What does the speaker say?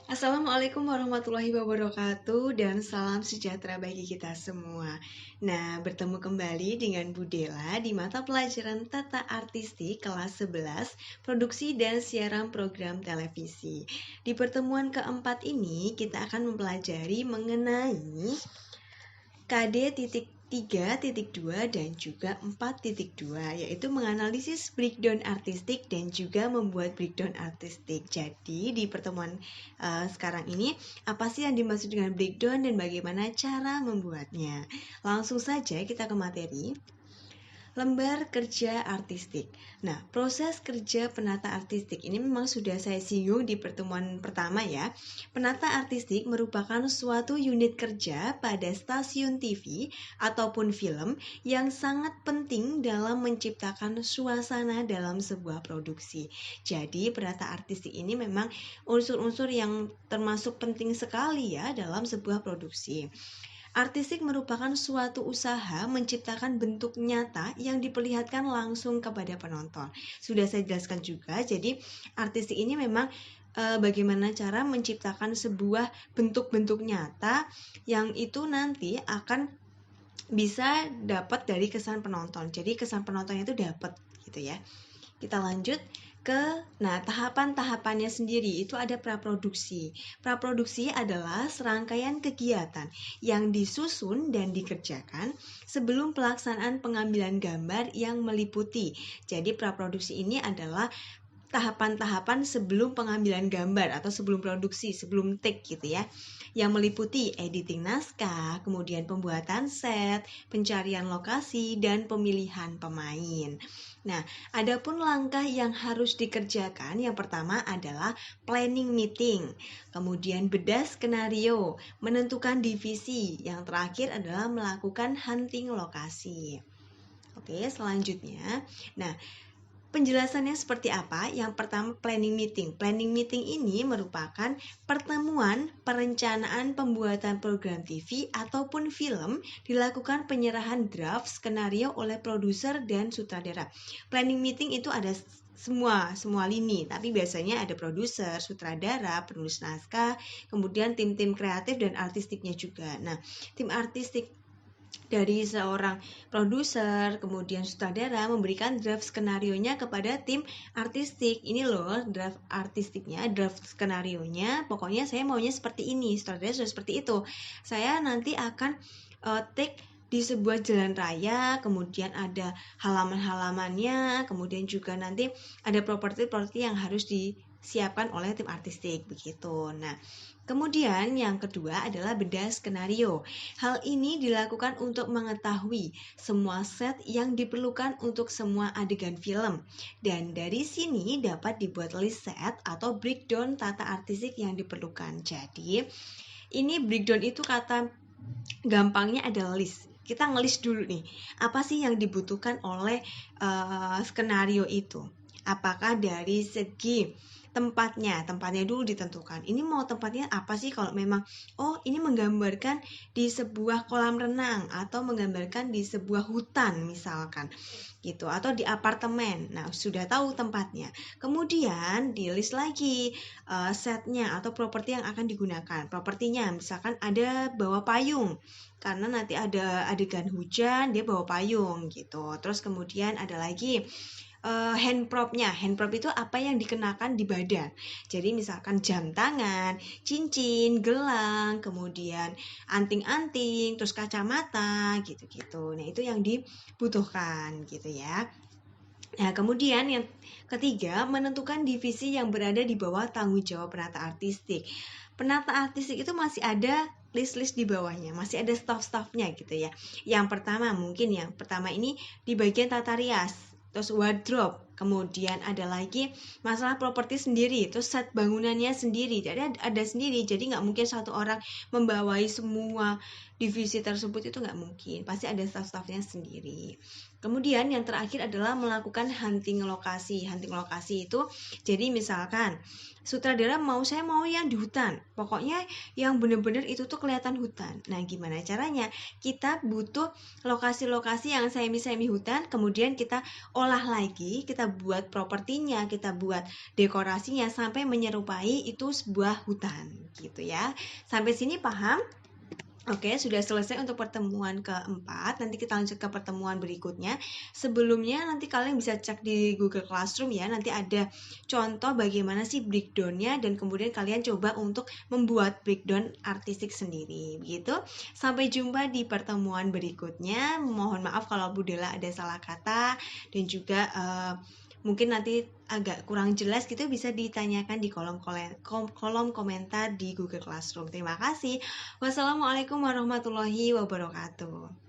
Assalamualaikum warahmatullahi wabarakatuh dan salam sejahtera bagi kita semua. Nah, bertemu kembali dengan Bu Dela di mata pelajaran Tata Artistik kelas 11, Produksi dan Siaran Program Televisi. Di pertemuan keempat ini, kita akan mempelajari mengenai KD.3.2 dan juga 4.2, yaitu menganalisis breakdown artistik dan juga membuat breakdown artistik. Jadi di pertemuan sekarang ini, apa sih yang dimaksud dengan breakdown dan bagaimana cara membuatnya? Langsung saja kita ke materi. Lembar kerja artistik. Nah, proses kerja penata artistik ini memang sudah saya singgung di pertemuan pertama ya. Penata artistik merupakan suatu unit kerja pada stasiun TV ataupun film yang sangat penting dalam menciptakan suasana dalam sebuah produksi. Jadi, penata artistik ini memang unsur-unsur yang termasuk penting sekali ya dalam sebuah produksi. Artistik merupakan suatu usaha menciptakan bentuk nyata yang diperlihatkan langsung kepada penonton. Sudah saya jelaskan juga, jadi artistik ini memang bagaimana cara menciptakan sebuah bentuk-bentuk nyata yang itu nanti akan bisa dapat dari kesan penonton. Jadi kesan penontonnya itu dapat gitu ya. Kita lanjut ke tahapan-tahapannya sendiri itu ada praproduksi. Praproduksi adalah serangkaian kegiatan yang disusun dan dikerjakan sebelum pelaksanaan pengambilan gambar yang meliputi. Jadi praproduksi ini adalah tahapan-tahapan sebelum pengambilan gambar atau sebelum produksi, sebelum take gitu ya, yang meliputi editing naskah, kemudian pembuatan set, pencarian lokasi, dan pemilihan pemain. Nah, adapun langkah yang harus dikerjakan, yang pertama adalah planning meeting, kemudian bedah skenario, menentukan divisi, yang terakhir adalah melakukan hunting lokasi. Oke, selanjutnya, nah, penjelasannya seperti apa? Yang pertama, planning meeting. Planning meeting ini merupakan pertemuan perencanaan pembuatan program TV ataupun film, dilakukan penyerahan draft skenario oleh produser dan sutradara. Planning meeting itu ada semua lini, tapi biasanya ada produser, sutradara, penulis naskah, kemudian tim-tim kreatif dan artistiknya juga. Nah, tim artistik dari seorang produser, kemudian sutradara memberikan draft skenarionya kepada tim artistik. Ini loh draft artistiknya, draft skenarionya. Pokoknya saya maunya seperti ini, sutradara sudah seperti itu. Saya nanti akan take di sebuah jalan raya, kemudian ada halaman-halamannya, kemudian juga nanti ada properti-properti yang harus disiapkan oleh tim artistik begitu. Nah, kemudian yang kedua adalah bedah skenario. Hal ini dilakukan untuk mengetahui semua set yang diperlukan untuk semua adegan film. Dan dari sini dapat dibuat list set atau breakdown tata artistik yang diperlukan. Jadi, ini breakdown itu kata gampangnya adalah list. Kita ngelis dulu nih, apa sih yang dibutuhkan oleh skenario itu? Apakah dari segi tempatnya dulu ditentukan. Ini mau tempatnya apa sih? Kalau memang ini menggambarkan di sebuah kolam renang atau menggambarkan di sebuah hutan misalkan gitu, atau di apartemen. Nah, sudah tahu tempatnya. Kemudian di list lagi setnya atau properti yang akan digunakan. Propertinya misalkan ada bawa payung, karena nanti ada adegan hujan, dia bawa payung gitu. Terus kemudian ada lagi handprop-nya. Handprop itu apa yang dikenakan di badan. Jadi misalkan jam tangan, cincin, gelang, kemudian anting-anting, terus kacamata gitu-gitu. Nah, itu yang dibutuhkan gitu ya. Nah, kemudian yang ketiga, menentukan divisi yang berada di bawah tanggung jawab penata artistik. Penata artistik itu masih ada list-list di bawahnya, masih ada staff-staffnya gitu ya. Yang pertama ini di bagian tata rias, terus wardrobe, kemudian ada lagi masalah properti sendiri, terus set bangunannya sendiri, jadi ada sendiri, jadi nggak mungkin satu orang membawai semua divisi tersebut, itu nggak mungkin, pasti ada staff-staffnya sendiri. Kemudian yang terakhir adalah melakukan hunting lokasi. Hunting lokasi itu jadi misalkan sutradara saya mau yang di hutan, pokoknya yang benar-benar itu tuh kelihatan hutan. Nah, gimana caranya? Kita butuh lokasi-lokasi yang semi-semi hutan, kemudian kita olah lagi, kita kita buat propertinya, kita buat dekorasinya sampai menyerupai itu sebuah hutan gitu ya. Sampai sini paham? Oke, sudah selesai untuk pertemuan keempat. Nanti kita lanjut ke pertemuan berikutnya. Sebelumnya nanti kalian bisa cek di Google Classroom ya. Nanti ada contoh bagaimana sih breakdown-nya dan kemudian kalian coba untuk membuat breakdown artistik sendiri. Begitu. Sampai jumpa di pertemuan berikutnya. Mohon maaf kalau Bu Dela ada salah kata dan juga mungkin nanti agak kurang jelas gitu, bisa ditanyakan di kolom komentar di Google Classroom. Terima kasih. Wassalamualaikum warahmatullahi wabarakatuh.